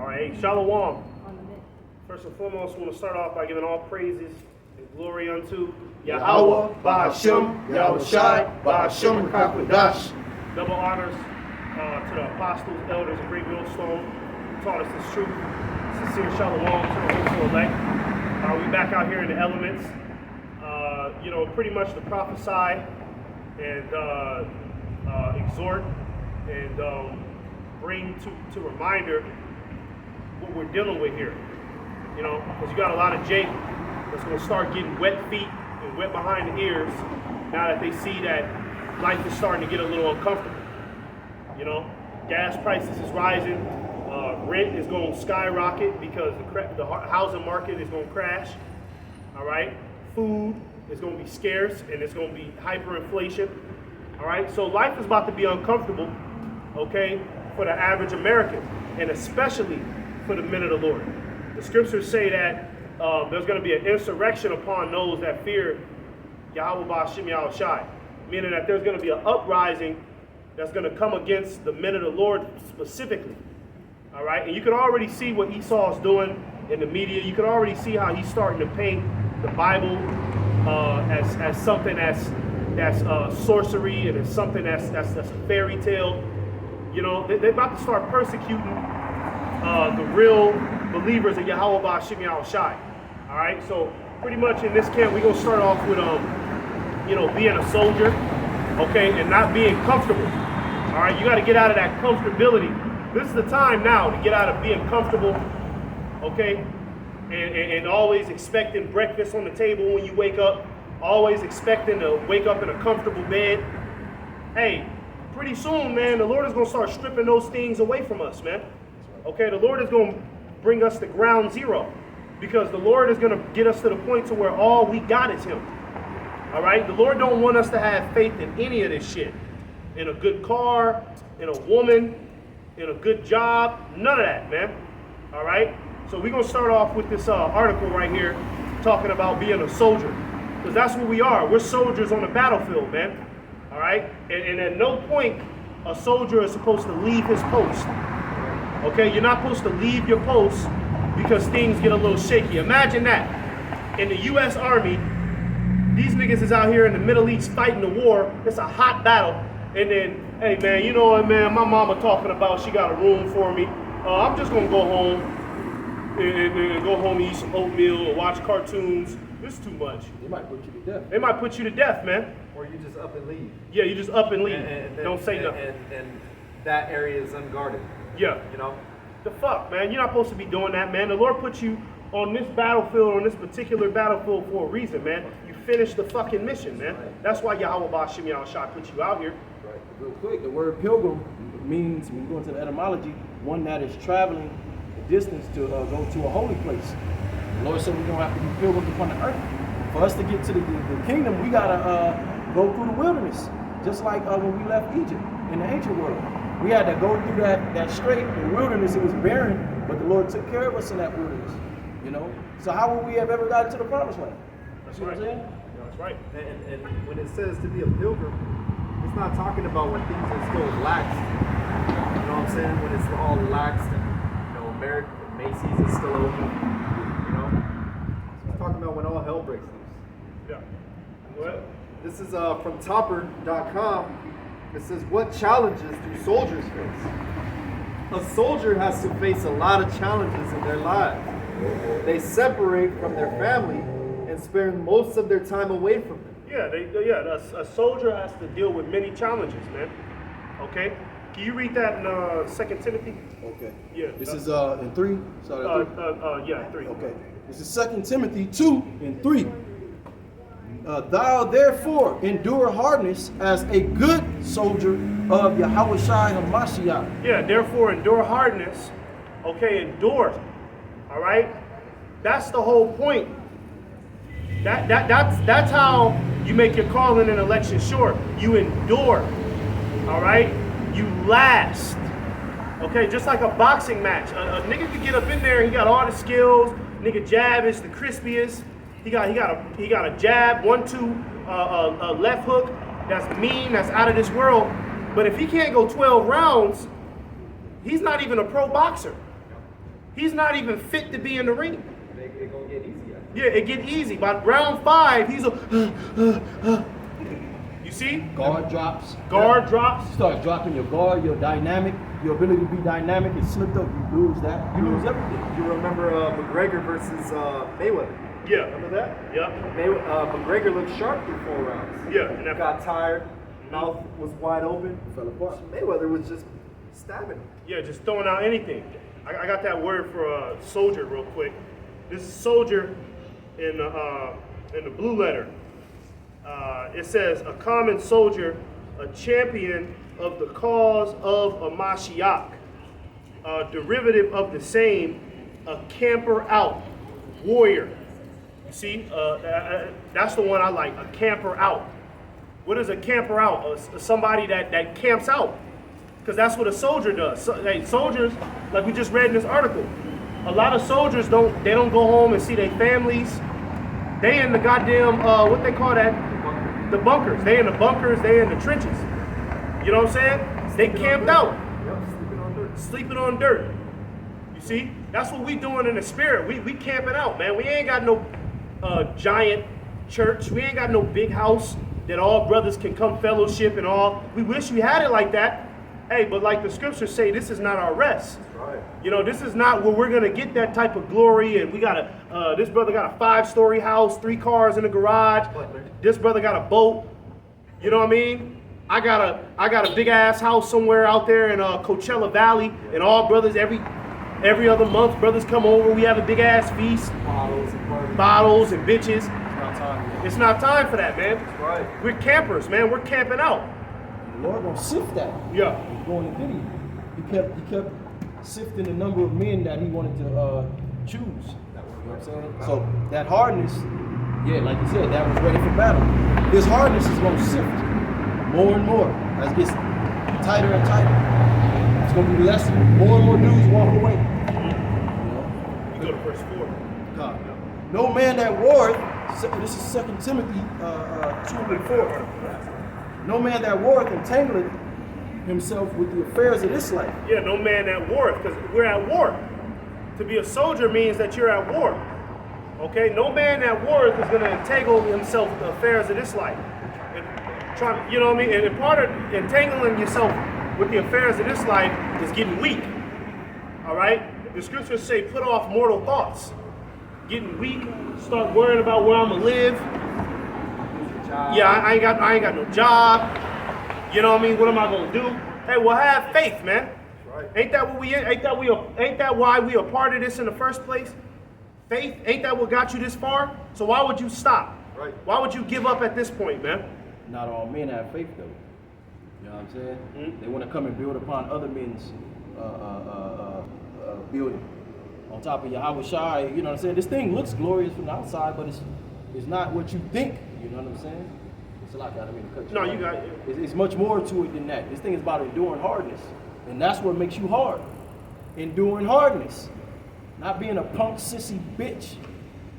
All right, Shalom. First and foremost, I want to start off by giving all praises and glory unto Yahweh, Ba'ashem, Yahushai, Ba'ashem, Rakakwadash. Double honors to the apostles, elders, and great millstone who taught us this truth. Sincere Shalom to the hopeful elect. We back out here in the elements. Pretty much to prophesy and exhort and bring to reminder what we're dealing with here. Because you got a lot of Jake that's going to start getting wet feet and wet behind the ears now that they see that life is starting to get a little uncomfortable. Gas prices is rising, rent is going to skyrocket because the housing market is going to crash. All right, food is going to be scarce and it's going to be hyperinflation. All right, so life is about to be uncomfortable, okay, for the average American, and especially for the men of the Lord. The scriptures say that there's going to be an insurrection upon those that fear Yahweh Ba'ashem Yahushai, meaning that there's going to be an uprising that's going to come against the men of the Lord specifically. All right, and you can already see what Esau's doing in the media. You can already see how he's starting to paint the Bible as something that's sorcery, and it's something that's a fairy tale. They're about to start persecuting the real believers of Yahweh Ba'ashem Yahushai. All right, so pretty much in this camp, we're gonna start off with being a soldier, okay, and not being comfortable. All right, you got to get out of that comfortability. This is the time now to get out of being comfortable, okay, and always expecting breakfast on the table when you wake up, always expecting to wake up in a comfortable bed. Hey, pretty soon, man, the Lord is gonna start stripping those things away from us, man. Okay, the Lord is gonna bring us to ground zero, because the Lord is going to get us to the point to where all we got is Him. All right? The Lord don't want us to have faith in any of this shit. In a good car, in a woman, in a good job, none of that, man. All right? So we're going to start off with this article right here talking about being a soldier, because that's what we are. We're soldiers on the battlefield, man. All right? And at no point a soldier is supposed to leave his post. Okay, you're not supposed to leave your post because things get a little shaky. Imagine that. In the U.S. Army, these niggas is out here in the Middle East fighting the war. It's a hot battle. And then, hey man, you know what, man, my mama talking about she got a room for me. I'm just gonna go home and go home and eat some oatmeal or watch cartoons. This is too much. They might put you to death. They might put you to death, man. Or you just up and leave. Yeah, you just up and leave. And Don't say nothing. And that area is unguarded. Yeah. The fuck, man? You're not supposed to be doing that, man. The Lord put you on this battlefield, on this particular battlefield for a reason, man. You finished the fucking mission, man. That's why Yahweh Ba'ashem Yahushai put you out here. Right. Real quick, the word pilgrim means, when you go into the etymology, one that is traveling a distance to go to a holy place. The Lord said we're going to have to be pilgrims upon the earth. For us to get to the kingdom, we got to go through the wilderness, just like when we left Egypt in the ancient world. We had to go through that strait, the wilderness. It was barren, but the Lord took care of us in that wilderness. So how would we have ever gotten to the promised land? That's right. What I'm saying? Yeah, that's right. And when it says to be a pilgrim, it's not talking about when things are still lax. You know what I'm saying? When it's all relaxed and America, Macy's is still open. It's talking about when all hell breaks loose. Yeah. What? This is from Topper.com. It says, what challenges do soldiers face? A soldier has to face a lot of challenges in their lives. They separate from their family and spend most of their time away from them. Yeah, a soldier has to deal with many challenges, man. Okay? Can you read that in 2 Timothy? Okay. Yeah. This is in 3. Sorry, 3. Okay. This is 2 Timothy 2 and 3. Thou therefore endure hardness as a good soldier of Yahushai HaMashiach. Yeah, therefore endure hardness. Okay, endure. All right? That's the whole point. That's how you make your calling and election sure. You endure. All right? You last. Okay, just like a boxing match. A nigga can get up in there, he got all the skills. Nigga jab is the crispiest. He got a jab, 1-2, a left hook that's mean, that's out of this world. But if he can't go 12 rounds, he's not even a pro boxer. He's not even fit to be in the ring. They gonna get easy. Yeah, it get easy. By round 5, he's a. You see? Guard drops. Guard drops. You start dropping your guard, your dynamic, your ability to be dynamic is slipped up. You lose that. You lose everything. You remember McGregor versus Mayweather? Yeah. Remember that? Yeah. McGregor looked sharp through 4 rounds. Yeah. And that, Got tired. Mouth was wide open. Fell apart. Mayweather was just stabbing him. yeah, just throwing out anything. I got that word for soldier real quick. This is soldier in the blue letter. It says a common soldier, a champion of the cause of a Mashiach, derivative of the same, a camper out, warrior. You see, that's the one I like, a camper out. What is a camper out? Somebody that camps out. Because that's what a soldier does. So, hey, soldiers, like we just read in this article, a lot of soldiers don't go home and see their families. They in the goddamn, what they call that? The bunkers. They in the bunkers, they in the trenches. You know what I'm saying? They camped out. Yep, sleeping on dirt. Sleeping on dirt. You see? That's what we doing in the spirit. We camping out, man. We ain't got no giant church. We ain't got no big house that all brothers can come fellowship and all. We wish we had it like that. Hey, but like the scriptures say, this is not our rest. Right. You know, this is not where we're gonna get that type of glory. And we got this brother got a 5-story house, 3 cars in the garage. Butler. This brother got a boat. You know what I mean? I got a big ass house somewhere out there in Coachella Valley, and all brothers every other month, brothers come over. We have a big ass feast, Bottles and parties. bottles and bitches. Not time yet. It's not time for that, man. That's right. We're campers, man. We're camping out. The Lord gonna sift that. Yeah. He's going to Gideon. He kept sifting the number of men that he wanted to choose. You know what I'm saying? So that hardness, yeah, like you said, that was ready for battle. This hardness is gonna sift more and more as it gets tighter and tighter. It's gonna be less, more and more dudes walk away. You go to verse 4. God. No man that warreth, this is 2 Timothy 2:4. No man that warreth entangleth himself with the affairs of this life. Yeah, no man at war, because we're at war. To be a soldier means that you're at war. Okay, no man at war is going to entangle himself with the affairs of this life. And you know what I mean? And part of entangling yourself with the affairs of this life is getting weak. All right? The scriptures say, put off mortal thoughts. Getting weak, start worrying about where I'm gonna live. Yeah, I ain't got no job. You know what I mean? What am I gonna do? Hey, well, have faith, man. Right. Ain't that why we are part of this in the first place? Faith, ain't that what got you this far? So why would you stop? Right. Why would you give up at this point, man? Not all men have faith though. You know what I'm saying? Mhm. They want to come and build upon other men's building. On top of Yahweh Shai, you know what I'm saying? This thing looks glorious from the outside, but it's not what you think. You know what I'm saying? It's a lot. I mean, to cut you No, off. you got it. It's much more to it than that. This thing is about enduring hardness, and that's what makes you hard. Enduring hardness, not being a punk sissy bitch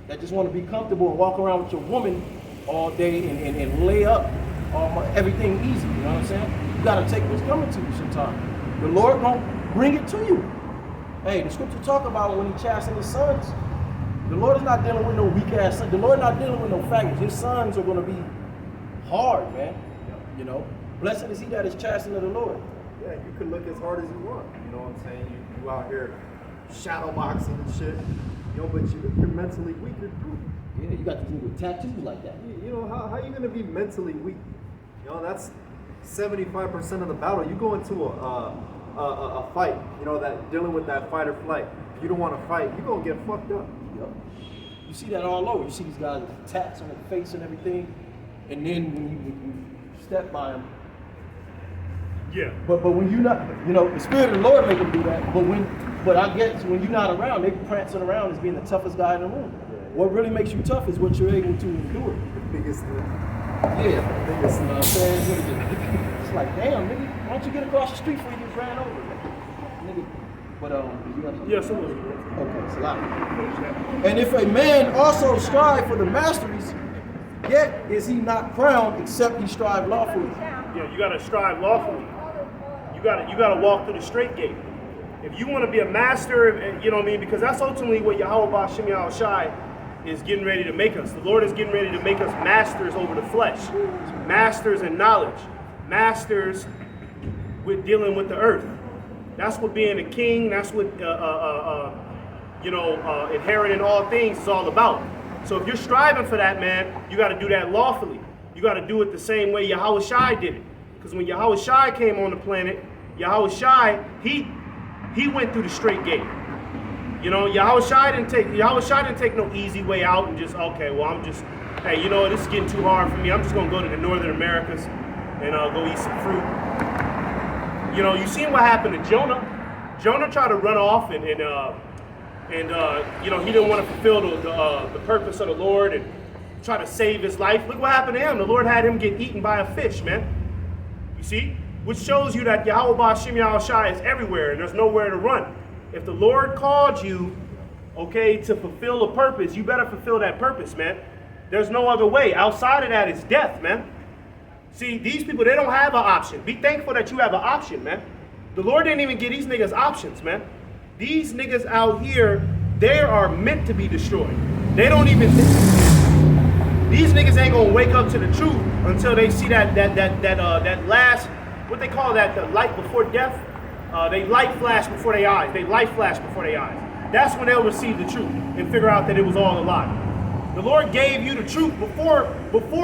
that just want to be comfortable and walk around with your woman all day and lay up everything easy. You know what I'm saying? You gotta take what's coming to you sometimes. The Lord gonna bring it to you. Hey, the scripture talk about when he chastened his sons. The Lord is not dealing with no weak ass sons. The Lord not dealing with no faggots. His sons are gonna be hard, man. You know, blessed is he that is chastened of the Lord. Yeah, you can look as hard as you want. You know what I'm saying? You out here shadow boxing and shit. You know, but you're mentally weak. You're through. Yeah, you got to do with tattoos like that. You know, how you gonna be mentally weak? You know, that's 75% of the battle. You go into a fight, you know, that dealing with that fight or flight. If you don't want to fight, you're gonna get fucked up. Yep. You see that all over. You see these guys with tats on their face and everything, and then when you step by them. Yeah. But when you not, you know, the Spirit of the Lord make them do that. But I guess when you're not around, they prancing around as being the toughest guy in the room. What really makes you tough is what you're able to endure. The biggest thing. Yeah, you know what I'm saying? It's like, damn, nigga, why don't you get across the street before you get ran over, nigga? But did you have something? Yes, it was. Okay, it's a lot. And if a man also strive for the masteries, yet is he not crowned except he strive lawfully. Yeah, you gotta strive lawfully. You gotta walk through the straight gate. If you want to be a master, you know what I mean? Because that's ultimately what Yahweh Ba'Shem Yahushai is getting ready to make us. The Lord is getting ready to make us masters over the flesh, masters in knowledge, masters with dealing with the earth. That's what being a king, that's what inheriting all things is all about. So if you're striving for that, man, you got to do that lawfully. You got to do it the same way Yahushai did it. Because when Yahushai came on the planet, Yahushai, he went through the straight gate. You know, Yahushai didn't take no easy way out and just, okay, well, I'm just, hey, you know, this is getting too hard for me. I'm just going to go to the Northern Americas and go eat some fruit. You know, you seen what happened to Jonah. Jonah tried to run off and you know, he didn't want to fulfill the purpose of the Lord and try to save his life. Look what happened to him. The Lord had him get eaten by a fish, man. You see? Which shows you that Yahweh Ba'Shem Yahushai is everywhere and there's nowhere to run. If the Lord called you, okay, to fulfill a purpose, you better fulfill that purpose, man. There's no other way. Outside of that is death, man. See, these people, they don't have an option. Be thankful that you have an option, man. The Lord didn't even give these niggas options, man. These niggas out here, they are meant to be destroyed. They don't even these niggas ain't gonna wake up to the truth until they see that last, what they call that, the light before death. They light flash before their eyes. They light flash before their eyes. That's when they'll receive the truth and figure out that it was all a lie. The Lord gave you the truth before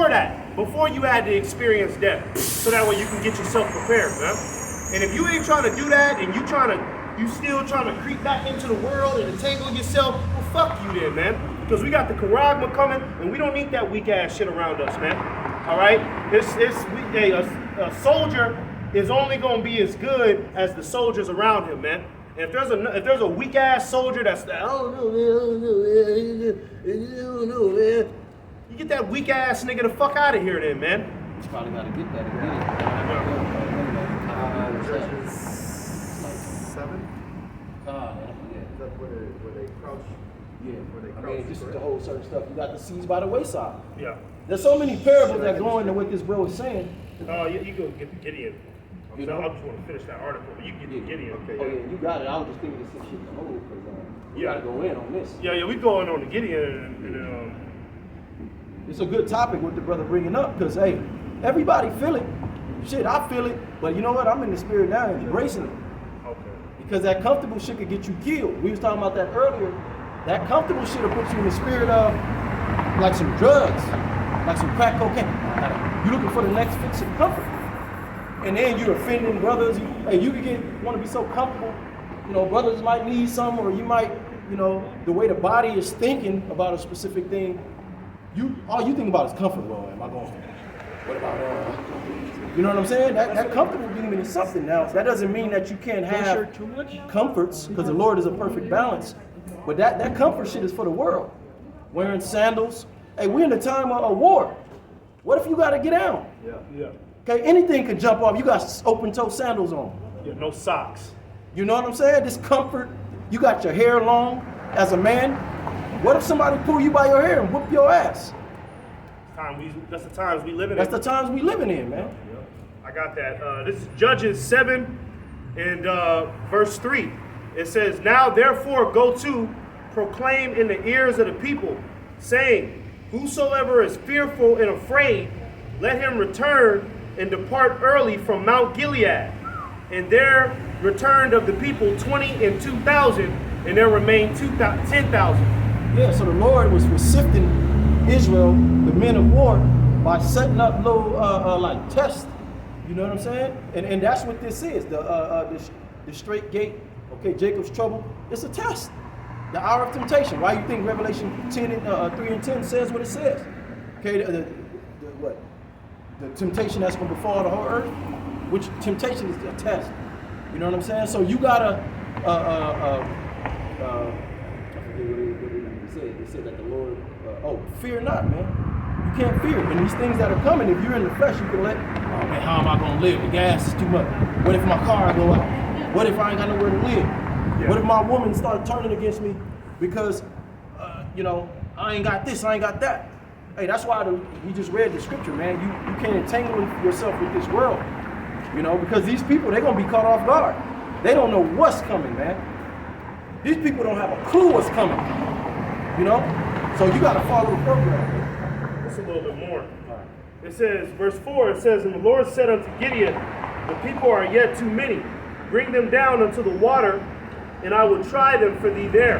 that, before you had to experience death, so that way you can get yourself prepared, man. And if you ain't trying to do that, and you still trying to creep back into the world and entangle yourself, well, fuck you then, man. Because we got the Karagma coming, and we don't need that weak ass shit around us, man. All right, a soldier is only gonna be as good as the soldiers around him, man. And if there's a weak ass soldier that's like, oh no, man, you get that weak ass nigga the fuck out of here, then, man. You probably gotta get that again. Judges 7. Yeah. That's where they crouch. Yeah. Where they I crouch. mean, just to hold certain stuff. You got the seeds by the wayside. Yeah. There's so many parables that go into what this bro is saying. You go get the Gideon. I just want to finish that article, but you can get the Gideon. Okay. Oh yeah, you got it. I was just thinking this shit to hold because we gotta go in on this. Yeah, we going on the Gideon and It's a good topic with the brother bringing up because hey, everybody feel it. Shit, I feel it, but you know what? I'm in the spirit now, embracing it. okay. Because that comfortable shit could get you killed. We was talking about that earlier. That comfortable shit will put you in the spirit of like some drugs, like some crack cocaine. You looking for the next fix of comfort. And then you're offending brothers. You can want to be so comfortable. You know, brothers might need some, or you might, you know, the way the body is thinking about a specific thing, all you think about is comfort. Well, am I going? What about you know what I'm saying? That comfortable demon is something. Now that doesn't mean that you can't have comforts, because the Lord is a perfect balance. But that comfort shit is for the world. Wearing sandals. Hey, we're in a time of war. What if you got to get down? Yeah. Okay, anything could jump off. You got open-toe sandals on. Yeah, no socks. You know what I'm saying? This comfort. You got your hair long as a man. What if somebody pull you by your hair and whoop your ass? That's the times we live in. That's the times we living in, man. I got that. This is Judges 7 and verse 3. It says, "Now therefore go to proclaim in the ears of the people, saying, whosoever is fearful and afraid, let him return and depart early from Mount Gilead. And there returned of the people 20 and 2,000, and there remained 10,000. Yeah, so the Lord was sifting Israel, the men of war, by setting up little like tests. You know what I'm saying? And that's what this is. The straight gate. Okay, Jacob's trouble. It's a test. The hour of temptation. Why you think Revelation 3 and 10 says what it says? Okay, what? The temptation that's going to befall the whole earth. Which temptation is a test. You know what I'm saying? So you gotta. I forget what it said. They said that the Lord. Fear not, man. You can't fear. And these things that are coming, if you're in the flesh, you can let. Oh man, how am I gonna live? The gas is too much. What if my car go out? What if I ain't got nowhere to live? Yeah. What if my woman start turning against me because, I ain't got this, I ain't got that. Hey, that's why we just read the scripture, man. You can't entangle yourself with this world, because these people, they're going to be caught off guard. They don't know what's coming, man. These people don't have a clue what's coming. You know? So you got to follow the program. It's a little bit more. It says, verse 4, it says, "And the Lord said unto Gideon, the people are yet too many. Bring them down unto the water, and I will try them for thee there.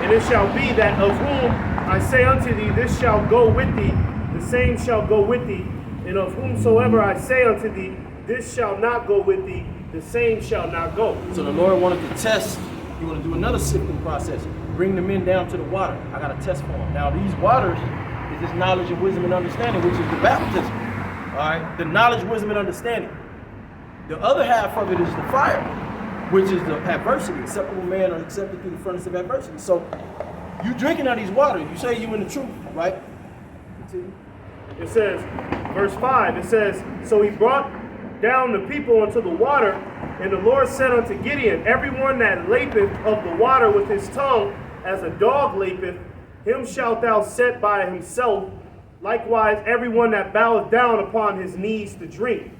And it shall be that of whom I say unto thee, this shall go with thee, the same shall go with thee. And of whomsoever I say unto thee, this shall not go with thee, the same shall not go." So the Lord wanted to test. He wanted to do another sifting process. Bring the men down to the water. I got a test for them. Now these waters is this knowledge and wisdom and understanding, which is the baptism. All right, the knowledge, wisdom, and understanding. The other half of it is the fire, which is the adversity. Acceptable man are accepted through the furnace of adversity. So you drinking out these waters. You say you in the truth, right? Continue. It says, verse 5, it says, "So he brought down the people unto the water, and the Lord said unto Gideon, everyone that lapeth of the water with his tongue, as a dog lapeth, him shalt thou set by himself. Likewise, everyone that boweth down upon his knees to drink."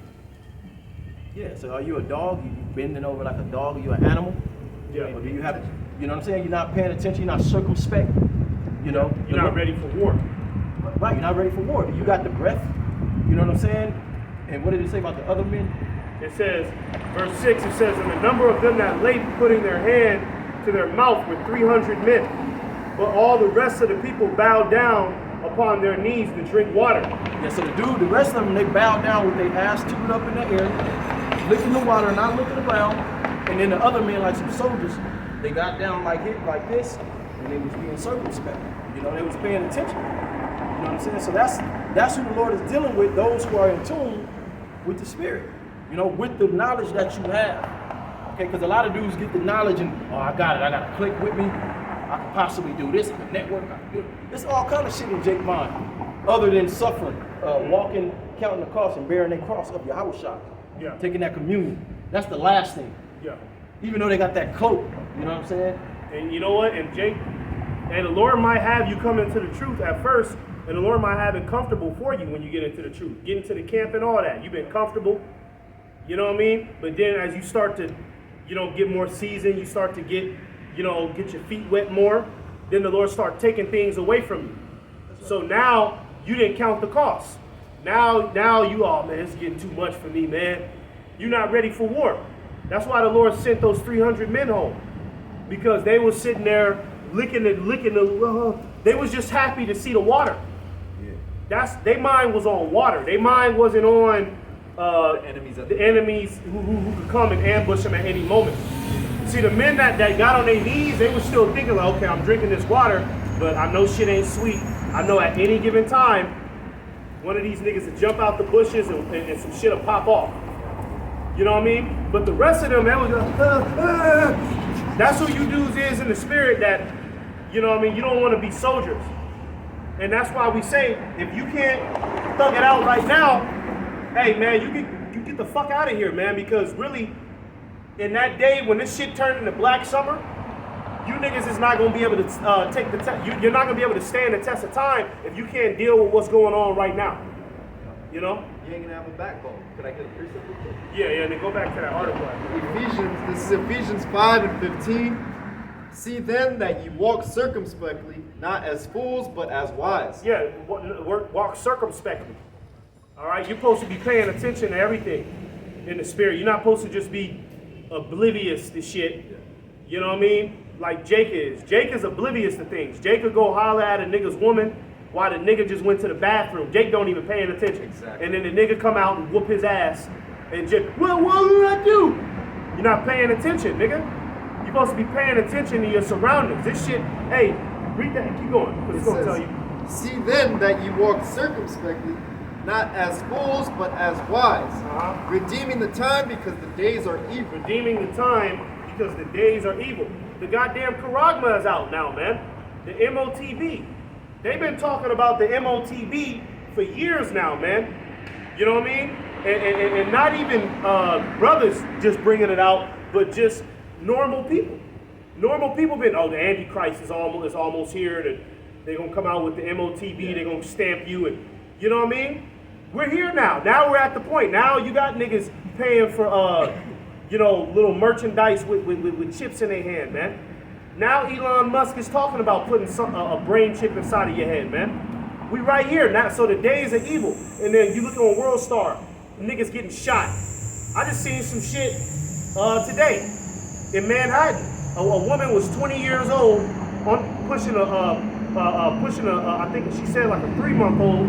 Yeah, so are you a dog? You bending over like a dog? Are you an animal? Yeah. Or do you have, you know what I'm saying? You're not paying attention, you're not circumspect. You know? You're not ready for war. Right, you're not ready for war. You got the breath. You know what I'm saying? And what did it say about the other men? It says, verse 6, it says, "And the number of them that lay putting their hand to their mouth were 300 men. But all the rest of the people bowed down upon their knees to drink water." Yeah, so the rest of them, they bowed down with their ass tooted up in the air, licking the water, not looking around. And then the other men, like some soldiers, they got down like this, and they was being circumspect. You know, they was paying attention. You know what I'm saying? So that's who the Lord is dealing with, those who are in tune with the Spirit. You know, with the knowledge that you have. Okay, because a lot of dudes get the knowledge and, oh, I got a click with me. I can possibly do this, I can network, I can do it. There's all kind of shit in Jake mind, other than suffering, walking, counting the cost, and bearing their cross up your house shop. Yeah. Taking that communion. That's the last thing. Yeah. Even though they got that cloak, you know what I'm saying? And you know what? And Jake, and the Lord might have you come into the truth at first, and the Lord might have it comfortable for you when you get into the truth. Get into the camp and all that. You've been comfortable, you know what I mean? But then as you start to, you know, get more seasoned, you start to get, you know, get your feet wet more, then the Lord start taking things away from you. So now you didn't count the cost. Now you, oh man, it's getting too much for me, man. You're not ready for war. That's why the Lord sent those 300 men home, because they were sitting there licking the. They was just happy to see the water. Yeah. Their mind was on water. Their mind wasn't on the enemies who could come and ambush them at any moment. See, the men that got on their knees, they were still thinking like, okay, I'm drinking this water, but I know shit ain't sweet. I know at any given time, one of these niggas will jump out the bushes and some shit will pop off. You know what I mean? But the rest of them, that was that's who you dudes is in the spirit that, you know what I mean, you don't want to be soldiers. And that's why we say, if you can't thug it out right now, hey man, you get the fuck out of here, man, because really, in that day when this shit turned into Black Summer, you niggas is not gonna be able to take the test. You're not gonna be able to stand the test of time if you can't deal with what's going on right now. You know? You ain't gonna have a backbone. Can I get a precept real quick? Yeah, and then go back to that article. This is Ephesians 5 and 15. "See then that you walk circumspectly, not as fools, but as wise." Yeah, walk circumspectly. All right, you're supposed to be paying attention to everything in the spirit. You're not supposed to just be oblivious to shit. You know what I mean? Like Jake is. Jake is oblivious to things. Jake could go holler at a nigga's woman while the nigga just went to the bathroom. Jake don't even paying attention. Exactly. And then the nigga come out and whoop his ass. And Jake, well, what did I do? You're not paying attention, nigga. You're supposed to be paying attention to your surroundings. This shit, hey, read that and keep going. Because it's going to tell you. "See then that you walk circumspectly, not as fools, but as wise, redeeming the time because the days are evil." Redeeming the time because the days are evil. The goddamn Karagma is out now, man. The MOTB. They've been talking about the MOTB for years now, man. You know what I mean? And not even brothers just bringing it out, but just normal people. Normal people been, oh, the Antichrist is almost here. They're going to come out with the MOTB. Yeah. They're going to stamp you. And you know what I mean? We're here now. Now we're at the point. Now you got niggas paying for little merchandise with chips in their hand, man. Now Elon Musk is talking about putting a brain chip inside of your head, man. We right here now, so the days are evil. And then you look on World Star, niggas getting shot. I just seen some shit today in Manhattan. A woman was 20 years old pushing I think she said like a 3-month-old.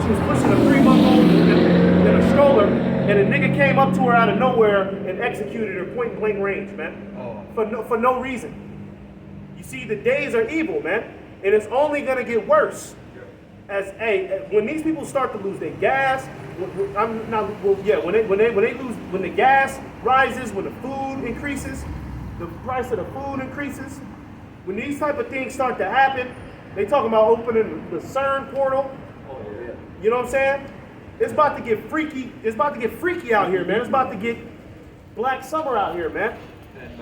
She was pushing a 3-month-old in a stroller, and a nigga came up to her out of nowhere and executed her point blank range, man. For no reason. You see, the days are evil, man, and it's only gonna get worse. When these people start to lose their gas, when the gas rises, when the food increases, the price of the food increases. When these type of things start to happen, they talking about opening the CERN portal. You know what I'm saying? It's about to get freaky. It's about to get freaky out here, man. It's about to get Black Summer out here, man. And,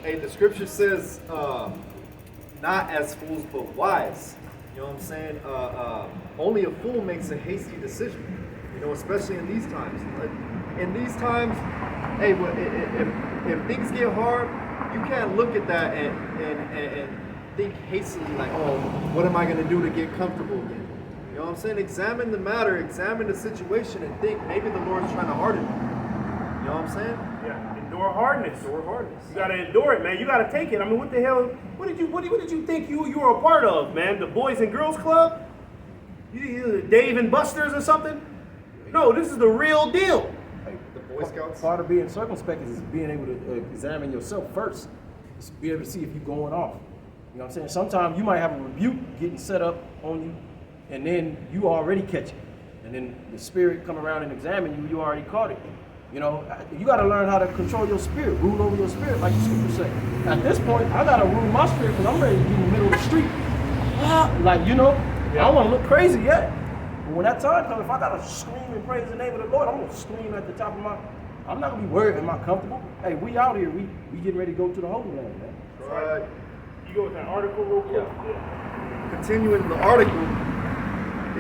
Hey, the scripture says, not as fools, but wise. You know what I'm saying? Only a fool makes a hasty decision. Especially in these times. In these times, hey, if things get hard, you can't look at that and think hastily like, oh, what am I going to do to get comfortable again? You know what I'm saying? Examine the matter, examine the situation, and think maybe the Lord's trying to harden you. You know what I'm saying? Yeah, endure hardness. Endure hardness. You gotta endure it, man. You gotta take it. I mean, what the hell? What did you think you were a part of, man? The Boys and Girls Club? You Dave and Buster's or something? No, this is the real deal. The Boy Scouts. Part of being circumspect is being able to examine yourself first. Just be able to see if you're going off. You know what I'm saying? Sometimes you might have a rebuke getting set up on you, and then you already catch it. And then the spirit come around and examine you already caught it. You got to learn how to control your spirit, rule over your spirit, like the scripture say. At this point, I got to rule my spirit because I'm ready to be in the middle of the street. I don't want to look crazy yet. But when that time comes, if I got to scream and praise the name of the Lord, I'm going to scream at the top of I'm not going to be worried, am I comfortable? Hey, we out here, we getting ready to go to the Holy Land, man. Right. You go with that article real quick? Yeah. Continuing the article,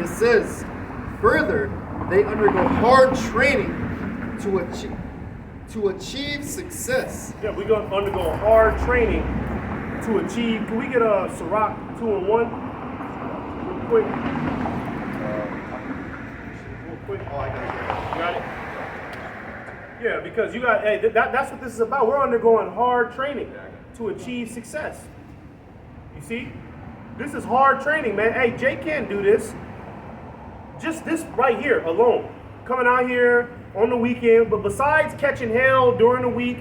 it says, further, they undergo hard training to achieve success. Yeah, we're going to undergo hard training to achieve. Can we get a Ciroc 2-in-1? Real quick. Real quick. Oh, I got it. You got it? Yeah, because that's what this is about. We're undergoing hard training to achieve success. You see? This is hard training, man. Hey, Jay can't do this. Just this right here alone. Coming out here on the weekend, but besides catching hell during the week,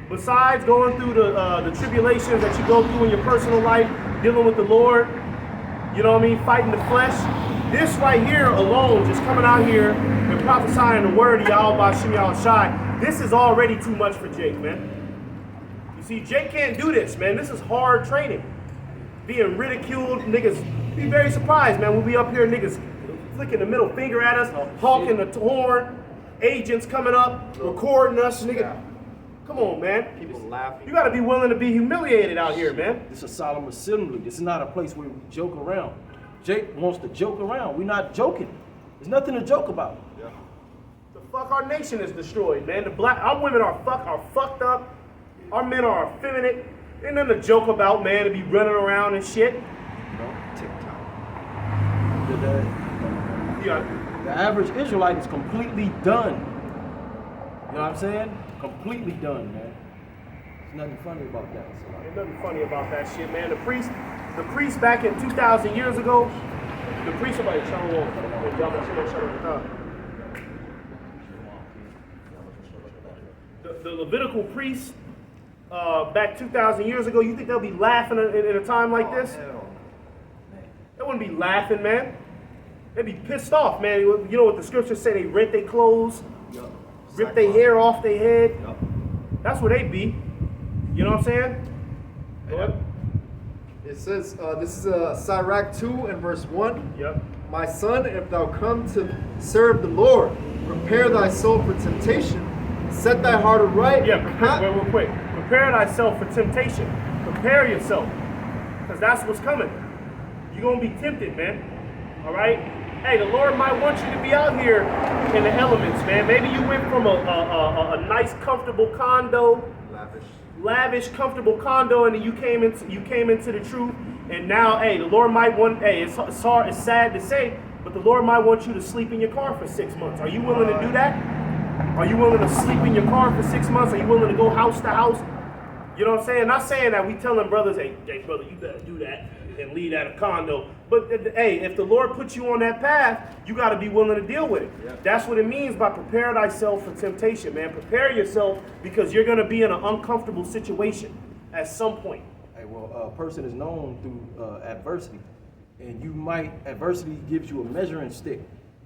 besides going through the tribulations that you go through in your personal life, dealing with the Lord, you know what I mean, fighting the flesh, this right here alone, just coming out here and prophesying the word of Yahweh Bashim Yahushai, this is already too much for Jake, man. You see, Jake can't do this, man. This is hard training. Being ridiculed, niggas be very surprised, man. We'll be up here, niggas flicking the middle finger at us, honking the horn, agents coming up, recording us, nigga. Yeah. Come on, man. People laughing. You gotta be willing to be humiliated out here, man. This is a solemn assembly. This is not a place where we joke around. Jake wants to joke around. We're not joking. There's nothing to joke about. Yeah. The fuck our nation is destroyed, man. Our women are fucked up. Our men are effeminate. Ain't nothing to joke about, man, to be running around and shit. TikTok. Yeah. The average Israelite is completely done. You know what I'm saying? Completely done, man. There's nothing funny about that. Ain't nothing funny about that shit, man. The priest back in 2,000 years ago, the priest somebody the Levitical priests back 2,000 years ago, you think they'll be laughing in a time like this? Hell. They wouldn't be laughing, man. They'd be pissed off, man. You know what the scriptures say? They rent their clothes, rip their hair off their head. Yep. That's where they be. You know what I'm saying? Go ahead. It says, this is Sirach 2 and verse 1. Yep. My son, if thou come to serve the Lord, prepare thy soul for temptation, set thy heart aright. Yeah, prepare, real quick. Prepare thyself for temptation. Prepare yourself. Because that's what's coming. You're going to be tempted, man. All right? hey, the Lord might want you to be out here in the elements, man. Maybe you went from a nice, comfortable condo, lavish, comfortable condo, and then you came into the truth, and now, hey, the Lord might want, hey, it's hard, it's sad to say, but the Lord might want you to sleep in your car for 6 months. Are you willing to do that? Are you willing to sleep in your car for 6 months? Are you willing to go house to house? You know what I'm saying? Not saying that we telling brothers, hey, brother, you better do that and leave at a condo. But hey, if the Lord puts you on that path, you got to be willing to deal with it. Yeah. That's what it means by prepare thyself for temptation, man. Prepare yourself because you're going to be in an uncomfortable situation at some point. Hey, well, a person is known through adversity, and adversity gives you a measuring stick.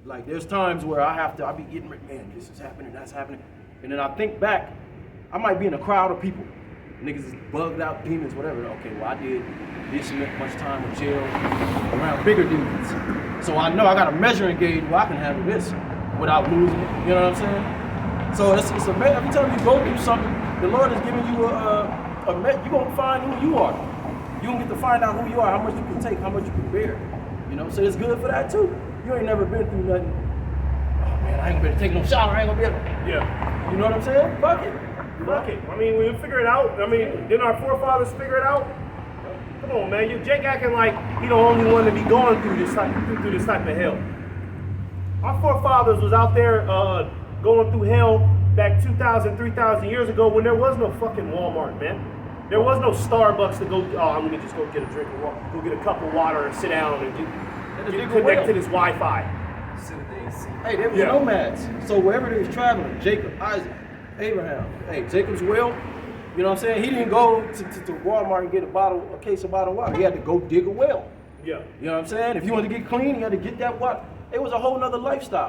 Like there's times where I'll be getting, man, this is happening, that's happening, and then I think back, I might be in a crowd of people. Niggas is bugged out, demons, whatever. Okay, well, I did this much time in jail around bigger demons. So I know I got a measuring gauge where I can handle this without losing it. You know what I'm saying? So it's every time you go through something, the Lord is giving you you're going to find who you are. You're going to get to find out who you are, how much you can take, how much you can bear. You know, so it's good for that too. You ain't never been through nothing. Oh man, I ain't gonna take no shower, I ain't gonna be able to. Yeah. You know what I'm saying? Fuck it. Fuck it. I mean, we figure it out. I mean, didn't our forefathers figure it out? Come on, man. Jake acting like he the only one to be going through this type of hell. Our forefathers was out there going through hell back 2,000, 3,000 years ago when there was no fucking Walmart, man. There was no Starbucks to go, I'm gonna just go get a drink of water, go get a cup of water and sit down and get connected to this Wi-Fi. Hey, there was nomads. So wherever they was traveling, Jacob, Isaac, Abraham. Hey, Jacob's well, you know what I'm saying? He didn't go to Walmart and get a case of bottled water. He had to go dig a well. Yeah. You know what I'm saying? If you wanted to get clean, you had to get that water. It was a whole nother lifestyle.